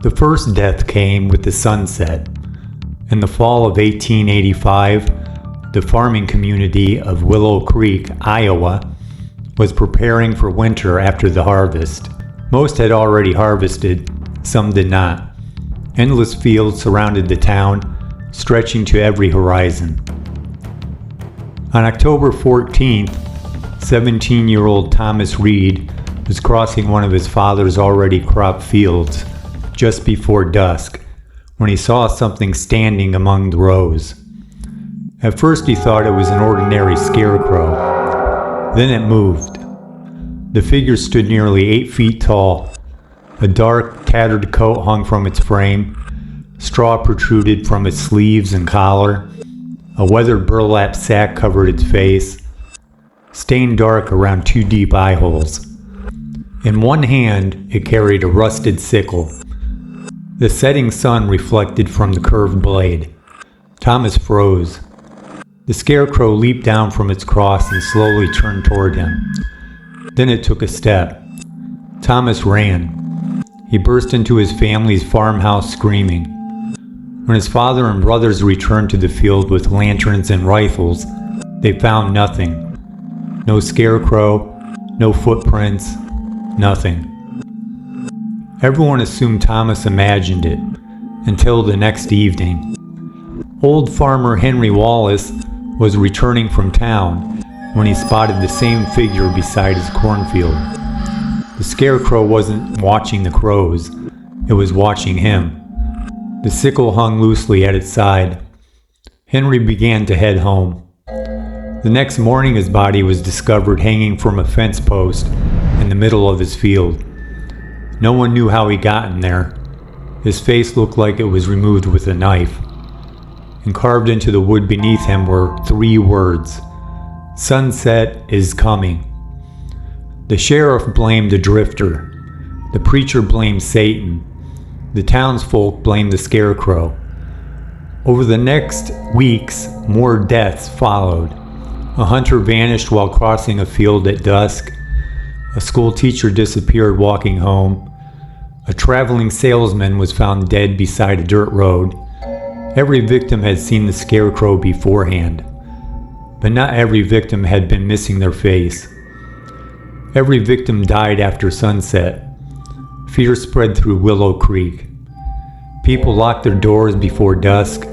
The first death came with the sunset. In the fall of 1885, the farming community of Willow Creek, Iowa, was preparing for winter after the harvest. Most had already harvested, some did not. Endless fields surrounded the town, stretching to every horizon. On October 14th, 17-year-old Thomas Reed was crossing one of his father's already cropped fields just before dusk when he saw something standing among the rows. At first he thought it was an ordinary scarecrow. Then it moved. The figure stood nearly 8 feet tall. A dark, tattered coat hung from its frame. Straw protruded from its sleeves and collar. A weathered burlap sack covered its face, stained dark around 2 deep eye holes. In one hand, it carried a rusted sickle. The setting sun reflected from the curved blade. Thomas froze. The scarecrow leaped down from its cross and slowly turned toward him. Then it took a step. Thomas ran. He burst into his family's farmhouse screaming. When his father and brothers returned to the field with lanterns and rifles, they found nothing. No scarecrow, no footprints, nothing. Everyone assumed Thomas imagined it, until the next evening. Old Farmer Henry Wallace was returning from town when he spotted the same figure beside his cornfield. The scarecrow wasn't watching the crows, it was watching him. The sickle hung loosely at its side. Henry began to head home. The next morning his body was discovered hanging from a fence post in the middle of his field. No one knew how he got in there. His face looked like it was removed with a knife. And carved into the wood beneath him were 3 words: "Sunset is coming." The sheriff blamed a drifter. The preacher blamed Satan. The townsfolk blamed the scarecrow. Over the next weeks, more deaths followed. A hunter vanished while crossing a field at dusk. A school teacher disappeared walking home. A traveling salesman was found dead beside a dirt road. Every victim had seen the scarecrow beforehand, but not every victim had been missing their face. Every victim died after sunset. Fear spread through Willow Creek. People locked their doors before dusk.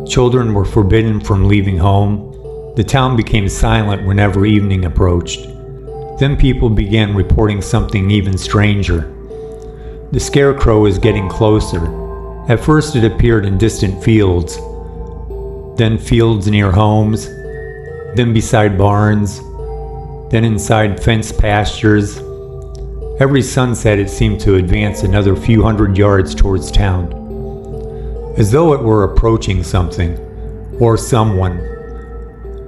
Children were forbidden from leaving home. The town became silent whenever evening approached. Then people began reporting something even stranger. The scarecrow was getting closer. At first it appeared in distant fields, then fields near homes, then beside barns, then inside fenced pastures. Every sunset it seemed to advance another few hundred yards towards town, as though it were approaching something, or someone.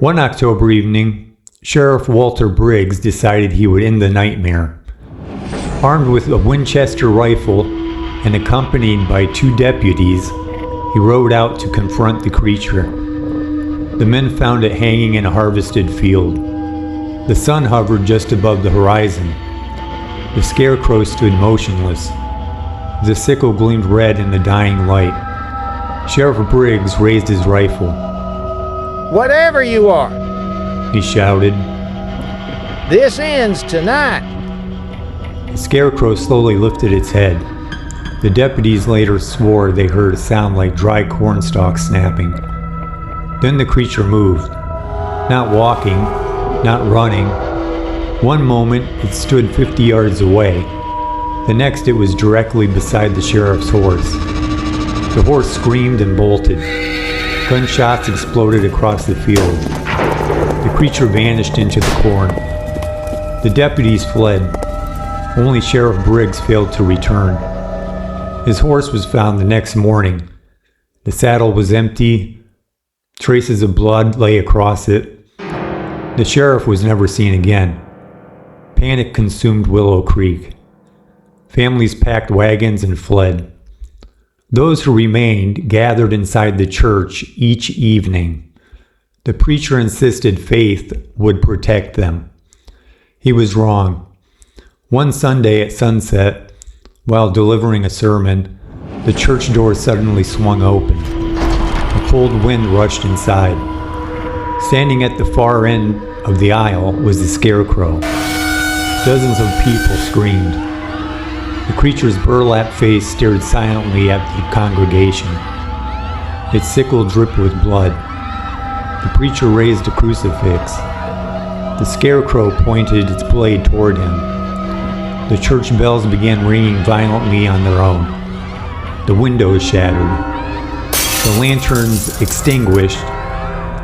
One October evening, Sheriff Walter Briggs decided he would end the nightmare. Armed with a Winchester rifle and accompanied by 2 deputies, he rode out to confront the creature. The men found it hanging in a harvested field. The sun hovered just above the horizon. The scarecrow stood motionless. The sickle gleamed red in the dying light. Sheriff Briggs raised his rifle. "Whatever you are," he shouted. "this ends tonight." The scarecrow slowly lifted its head. The deputies later swore they heard a sound like dry corn stalks snapping. Then the creature moved. Not walking, not running. One moment it stood 50 yards away. The next it was directly beside the sheriff's horse. The horse screamed and bolted. Gunshots exploded across the field. The creature vanished into the corn. The deputies fled. Only Sheriff Briggs failed to return. His horse was found the next morning. The saddle was empty. Traces of blood lay across it. The sheriff was never seen again. Panic consumed Willow Creek. Families packed wagons and fled. Those who remained gathered inside the church each evening. The preacher insisted faith would protect them. He was wrong. One Sunday at sunset, while delivering a sermon, the church door suddenly swung open. A cold wind rushed inside. Standing at the far end of the aisle was the Scarecrow. Dozens of people screamed. The creature's burlap face stared silently at the congregation. Its sickle dripped with blood. The preacher raised a crucifix. The Scarecrow pointed its blade toward him. The church bells began ringing violently on their own. The windows shattered. The lanterns extinguished.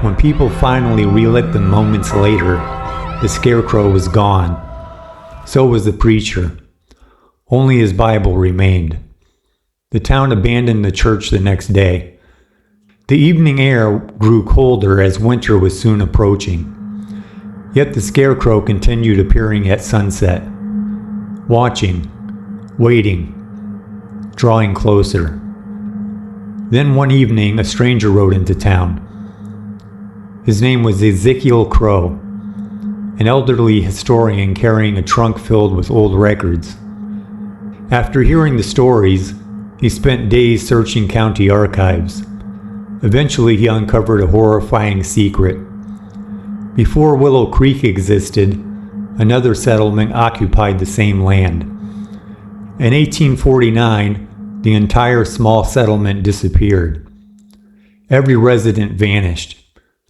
When people finally relit them moments later, the Scarecrow was gone. So was the preacher. Only his Bible remained. The town abandoned the church the next day. The evening air grew colder as winter was soon approaching. Yet the Scarecrow continued appearing at sunset, watching, waiting, drawing closer. Then one evening, a stranger rode into town. His name was Ezekiel Crowe, an elderly historian carrying a trunk filled with old records. After hearing the stories, he spent days searching county archives. Eventually, he uncovered a horrifying secret. Before Willow Creek existed, another settlement occupied the same land. In 1849, the entire small settlement disappeared. Every resident vanished.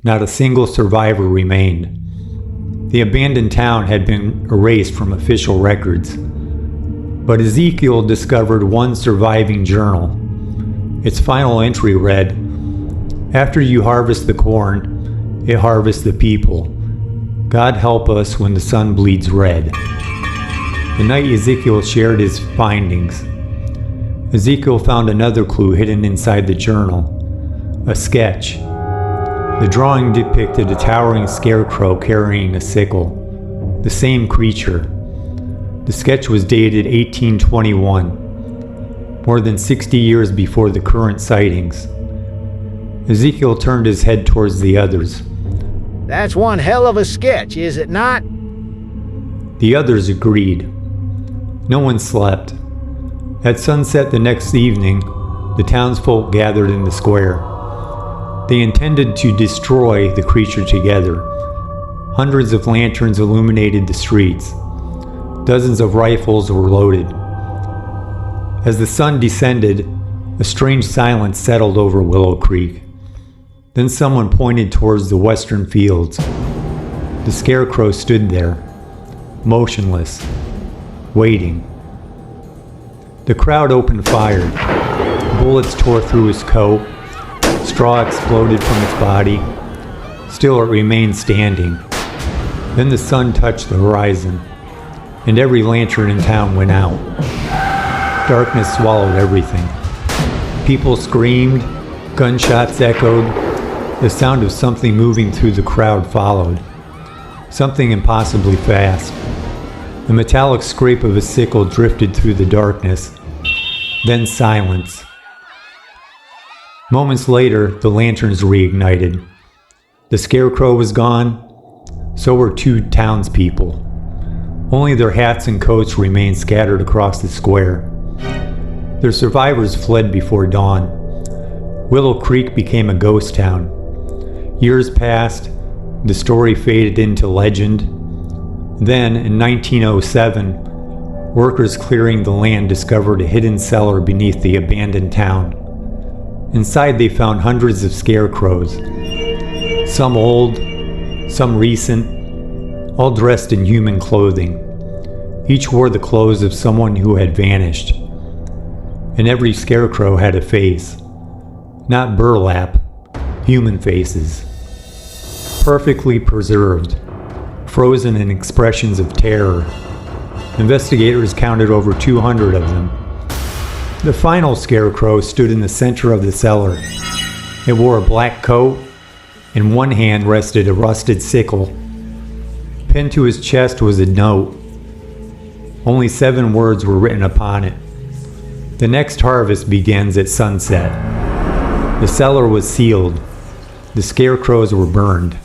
Not a single survivor remained. The abandoned town had been erased from official records. But Ezekiel discovered one surviving journal. Its final entry read, "After you harvest the corn, it harvests the people. God help us when the sun bleeds red." The night Ezekiel shared his findings, Ezekiel found another clue hidden inside the journal, a sketch. The drawing depicted a towering scarecrow carrying a sickle, the same creature. The sketch was dated 1821, more than 60 years before the current sightings. Ezekiel turned his head towards the others. That's one hell of a sketch, is it not? The others agreed. No one slept. At sunset the next evening, the townsfolk gathered in the square. They intended to destroy the creature together. Hundreds of lanterns illuminated the streets. Dozens of rifles were loaded. As the sun descended, a strange silence settled over Willow Creek. Then someone pointed towards the western fields. The Scarecrow stood there, motionless, waiting. The crowd opened fire. Bullets tore through his coat. Straw exploded from its body. Still it remained standing. Then the sun touched the horizon, and every lantern in town went out. Darkness swallowed everything. People screamed, gunshots echoed. The sound of something moving through the crowd followed. Something impossibly fast. The metallic scrape of a sickle drifted through the darkness. Then silence. Moments later, the lanterns reignited. The Scarecrow was gone. So were two townspeople. Only their hats and coats remained scattered across the square. Their survivors fled before dawn. Willow Creek became a ghost town. Years passed. The story faded into legend. Then, in 1907, workers clearing the land discovered a hidden cellar beneath the abandoned town. Inside they found hundreds of scarecrows, some old, some recent, all dressed in human clothing. Each wore the clothes of someone who had vanished. And every scarecrow had a face. Not burlap, human faces. Perfectly preserved, frozen in expressions of terror. Investigators counted over 200 of them. The final scarecrow stood in the center of the cellar. It wore a black coat. In one hand rested a rusted sickle. Pinned to his chest was a note. Only 7 words were written upon it. The next harvest begins at sunset. The cellar was sealed. The scarecrows were burned.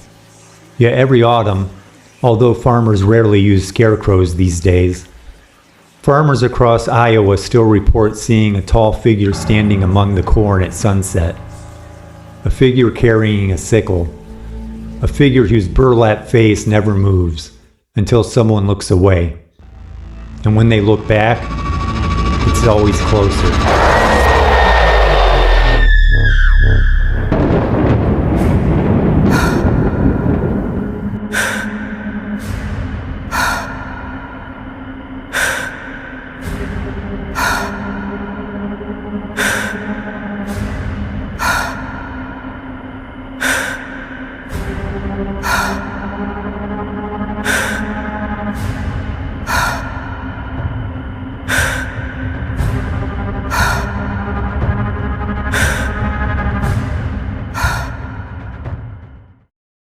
Yet every autumn, although farmers rarely use scarecrows these days, Farmers across Iowa still report seeing a tall figure standing among the corn at sunset. A figure carrying a sickle. A figure whose burlap face never moves until someone looks away. And when they look back, it's always closer.